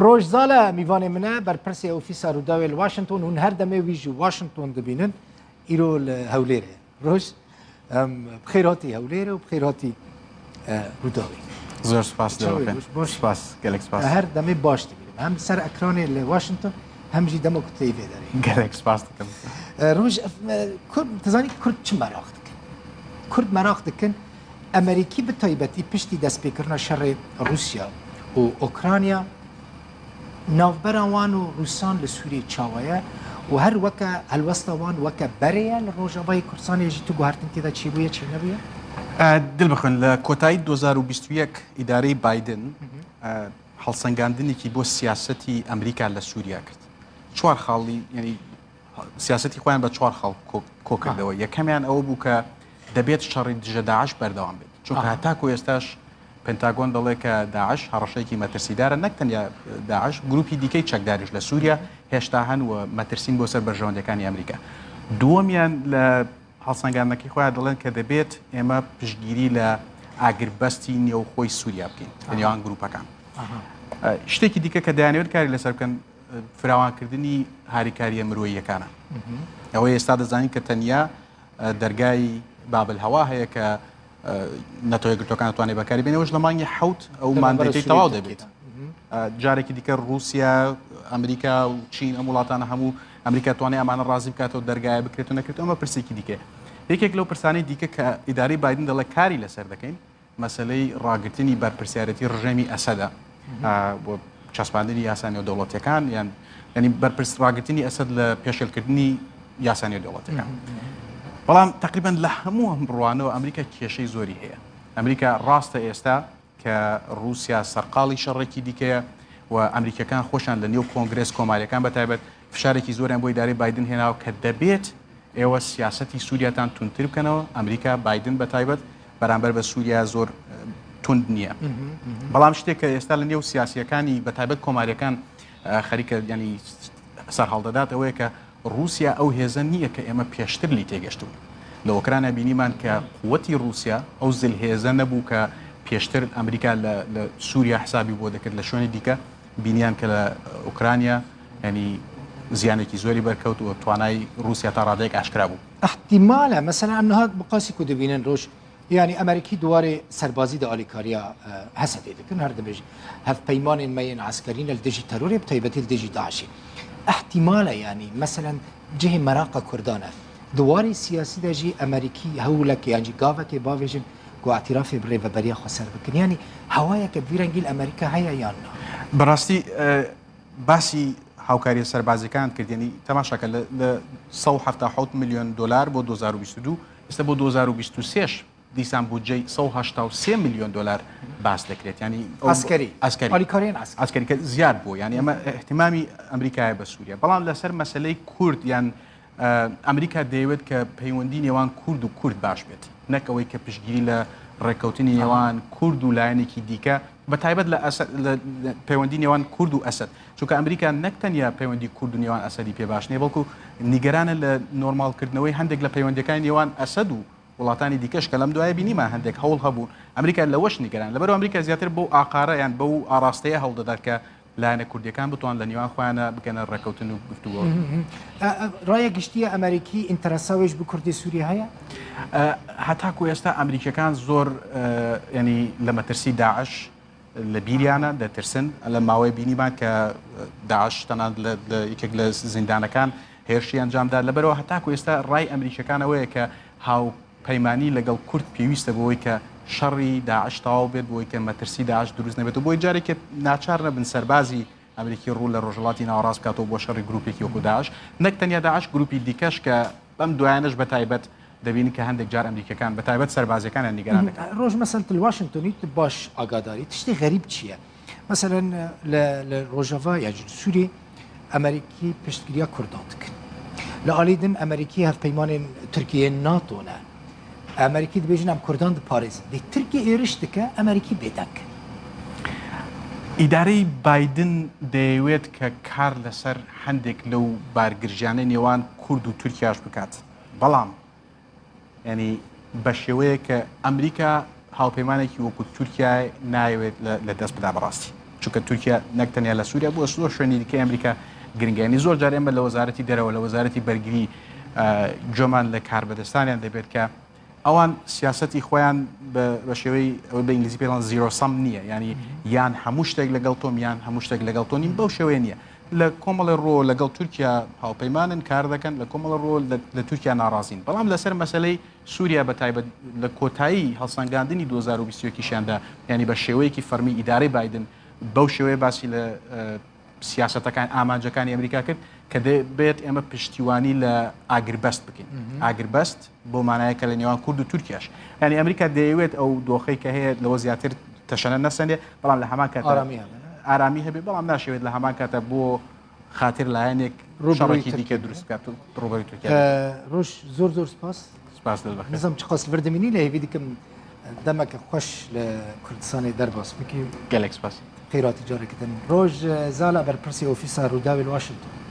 ڕۆژزالە میوانێ منە بەرپرسی ئۆفیسا ڕووداوێ واشنگتن و هەر دەمێ ویژ واشنگتن دەبینن ئیرۆ لە هەولێرە ڕۆژ بخێراتی هەولێرە و بخێراتی ڕووداوی زۆر سپاس سپاس گەلێک سپاس هەر دەمێ باش دەبینم هەم سەر ئەکرانێ لە واشنگتن هەمژی دەمە کوتەی لێ دەرێ گەلێک سپاس دەکەم ڕۆژ تزانی کورد چ مەراق دکن کورد مەراق دکن ئەمریکی بتایبەتی پشتی دەستپێکردنە شەڕێ رووسیا و ئۆکرانیا ناوبەراوان و رووسان لە سووری چاوەیە و هەر وەکە هەلوەستەوان وەکە بەرەیە لە ڕۆژەوای کورسانێژی تو گوهارتن تێدا چی بووە چی نەبووە؟ دل بخۆن لە کۆتایی 2021 ئیدارەی بایدن هەڵسەنگاندنێکی بۆ سیاسەتی ئەمریکا لە سووریا کرد چوار خاڵی ینی سیاسەتی خۆیان بە چوار خاڵ کۆکردەوە یەکەمیان ئەوە بوو کە دەبێت شەڕی دژە داعش بەردەوام بێت چونکە هەتاکو ئێستاش پنتاگۆن دەڵێ کە داعش هەڕەشەیەکی مەترسیدارە نەک تەنیا داعش گروپی دیکەی چەکداریش لە سووریا هێشتا هەن و مەترسین بۆ سەر بەرژەوەندەکانی ئەمریکا دووەمیان لە هەڵسەنگاندنەکەی خۆیان دەڵێن کە دەبێت ئێمە پشتگیری لە ئاگربەستی نێوخۆی سووریا بکەین نێوان گروپەکان شتێکی دیکە کە دەیانەوێت کاری لەسەر بکەن فراوانکردنی هاریکاریە مرۆییەکانە ئەوەی ئێستا دەزانین کە تەنیا دەرگای بابل هەوا هەیە کە نەتۆی گرتوەکان توانێت بەکاری بێنەوەش لە مانگی حوت ئەو ماندەی تەواو دەبێت جارێکی دیکە رووسیا ئەمریکا و چین ئەم وڵاتانە هەموو ئەمریکا توانێت ئەمانە ڕازی بکاتەوە دەرگایە بکرێت و نەکرێت ئەمە پرسێکی دیکە یەکێک لەو پرسانەی دیکە کە ئیدارەی بایدن دەڵێ کاری لەسەر دەکەین مەسلەی ڕاگررتنی بەرپرسیارەتی ڕژێمی ئەسەدا بۆ چەسپاندنی یاسانی و دەوڵەتەکان یان ینی بەرپرس ڕاگررتنی ئەسد لە پێشێلکردنی یاسانی و دەوڵەتەکان بەڵام تقریبان لە هەموو هەم ڕوانەوە ئەمریکا کێشەی زۆری هەیە ئەمریکا ڕاستە ئێستا کە رووسیا سەرقاڵی شەڕێکی دیکەیە و ئەمریکەکان خۆشیان لە نێو کۆنگرس کۆماریەکان بەتایبەت فشارێکی زۆریان بۆ ئیدارەی بایدن هێناوە کە دەبێت ئێوە سیاسەتی سووریاتان تونتر بکەنەوە ئەمریکا بایدن بەتایبەت بەرامبەر بە سووریا زۆر تند نییە بەڵام شتێک کە ئێستا لە نێو سیاسیەکانی بەتایبەت کۆماریەکان خەریکە ینی سەر هەڵدەدات ئەوەیە کە رووسیا ئەو هێزە نییە کە ئێمە پێشتر لی تێگەشتون لە ئۆکرانیا بینیمان کە قووەتی رووسیا ئەو زل هێزە نەبوو کە پێشتر ئەمریکا لە سووریا حسابی بۆ دەکرد لە شوێنی دیکە بینیان کە لە ئۆکرانیا ینی زیانێکی زۆری بەرکەوت و توانای رووسیا تا ڕادەیەک ئاشکرا بوو احتیمالە مەسەلا ئەم نهات بقاسی کو دەبینن ڕۆژ یعنی ئەمریکی دوارێ سەربازی دا ئالیکاریا هەسە دەکەن هەر دەبێژ هەف پەیمانên مەین عسکەرینە لە دژی تەرۆرێ بتایبەتی لە دژی داعشی احتیمالە ینی مەسەلا جهێ مەراقە کوردانە دواری سیاسی دەژی ئەمریکی هەولەکە یانجی گاوەکێ باوێژن گو اعترافی بڕێڤەبەریە خۆ سەر بکەن ینی هەوایەکە بیرەنگیل ئەمریکا هەیە یان بەڕاستی باسی هاوکاری سەربازەکان کردنی تەماشاکە لە 177 میلیۆن دلار بۆ 2022 ئێستا بۆ 2023 دیسان بودجەی 183 میلیۆن دلار باس دەکرێت ینی ئەسکەری کە زیاد بوو ینی ئەمە احتیمامی ئەمریکایە بە سووریا بەڵام لەسەر مەسلەی کورد یان ئەمریکا دەیەوێت کە پەیوەندی نێوان کورد و کورد باش بێت نەک ئەوەی کە پشتگیری لە ڕێککەوتنی نێوان کورد و لایەنێکی دیکە بەتایبەت لە پەیوەندی نێوان کورد و ئەسد چونکە ئەمریکا نەک تەنیا پەیوەندی کورد و نێوان ئەسەدی پێ باش نیە بەڵکو نیگەرانە لە نۆرمالکردنەوەی هەندێک لە پەیوەندەکانی نێوان ئەسد و وڵاتانی دیکەش کە لەم دوایە بینیمان هەندێک هەوڵ هەبوون ئەمریکا لەوەش نیگەران لەبەرەوە ئەمریکا زیاتر بۆ ئاقارە یان بەو ئاراستەیە هەڵدەدات کە لایەنە کوردیەکان بتوان لە نێوان خۆیانە بکەنە ڕێکەوتن و گفتوگۆ ڕایە گشتیە ئەمریکی ئینتەرەساوێش بە کوردی سووری هەیە هەتاکو ئێستا ئەمریکەکان زۆر ینی لە مەترسی داعش لە بیریانە دەترسن لە ماوەی بینیمان کە داعش تەنان یەکێک لە زیندانەکان هێرشی ئەنجامدا لەبەرەوە هەتاکو ئێستا ڕای ئەمریکەکانەوەیە کە هاو پەیمانی لەگەڵ کورد پێویستە بۆی کە شەڕی داعش تەواو بێت بۆی کە مەترسی داعش دروست نەبێت و بۆی جارێکێت ناچار نەبن سەربازی ئەمریکی ڕوو لە ڕۆژهڵاتی ناوەڕاست بکاتەوە بۆ شەڕی گروپێکی وەکو داعش نەک تەنیا داعش گروپی دیکەش کە بەم دوایانش بەتایبەت دەبینی کە هەندێک جار ئەمریکەکان بەتایبەت سەربازەکانیان نیگەران دەکەن ڕۆژ مەسەلەن الواشنگتۆنی باش ئاگاداری تشتی غەریب چییە مەسەلەن لە ڕۆژەڤا یا سووری ئەمریکی پشتگیریە کوردان دکن لە ئالیدن ئەمریکی هەفپەیمانên تورکیە ناتۆنە ئەمریکی دەبێژن ئەم کوردان دپارێزن دەی تورکی ئێرش دکە ئەمریکی بێدەک ئیدارەی بایدن دەیەوێت کە کار لەسەر هەندێک لەو بارگرژیانەی نێوان کورد و تورکیاش بکات بەڵام ینی بە شێوەیە کە ئەمریکا هاوپەیمانێکی وەکو تورکیا نایەوێت لە دەست بدا بەڕاستی چونکە تورکیا نەکتەنیا لە سووریا بۆ زۆر شوێنی دیکە ئەمریکا گرنگیانی زۆر جار ئێمە لە وەزارەتی دەرەوە لە وەزارەتی بەرگری جۆمان لە کاربەدەستانیان دەبێت کە ئەوان سیاسەتی خۆیان بە شێوەی ئەوە بە ئینگلیزی پێڵان زیرۆ سەم نییە ینی یان هەموو شتێک لەگەڵ تۆم یان هەموو شتێک لەگەڵ تۆ نیم بەو شێوەیە نییە لە کۆمەڵی ڕۆ لەگەڵ تورکیا هاوپەیمانن کار دەکەن لە کۆمەڵە ڕۆ لە تورکیا ناڕازین بەڵام لەسەر مەسلەی سووریا بە تایبەت لە کۆتایی هەڵسەنگاندنی 2021یاندا ینی بە شێوەیەکی فەرمی ئیدارەی بایدن بەو شێوەیە باسی لە سیاسەتەکان ئامانجەکانی ئەمریکا کرد کە دەبێت ئێمە پشتیوانی لە ئاگربەست بکەین ئاگربەست بۆ مانایەکە لە نێوان کورد و تورکیاش ینی ئەمریکا دەیەوێت ئەو دۆخەی کە هەیە لەوە زیاتر تەشەنە نەسەندێ بەڵام لە هەمان کات ئارامی هەبێ بەڵام ناشەوێت لە هەمان کاتە بۆ خاطر لایەنێک ڕۆژێکی دیکە دروستکات ڕۆبەری تورکیا ڕۆژ زۆر سپاس نظام چ قاس بردەمینی لە هێوی دیکەم دەمەکە خۆش لە کوردستانی دەرباس بکەی گەلێک سپاس خێراتی جارێکتن ڕۆژ زالە بەرپرسی ئۆفیسا ڕووداوی واشنگتن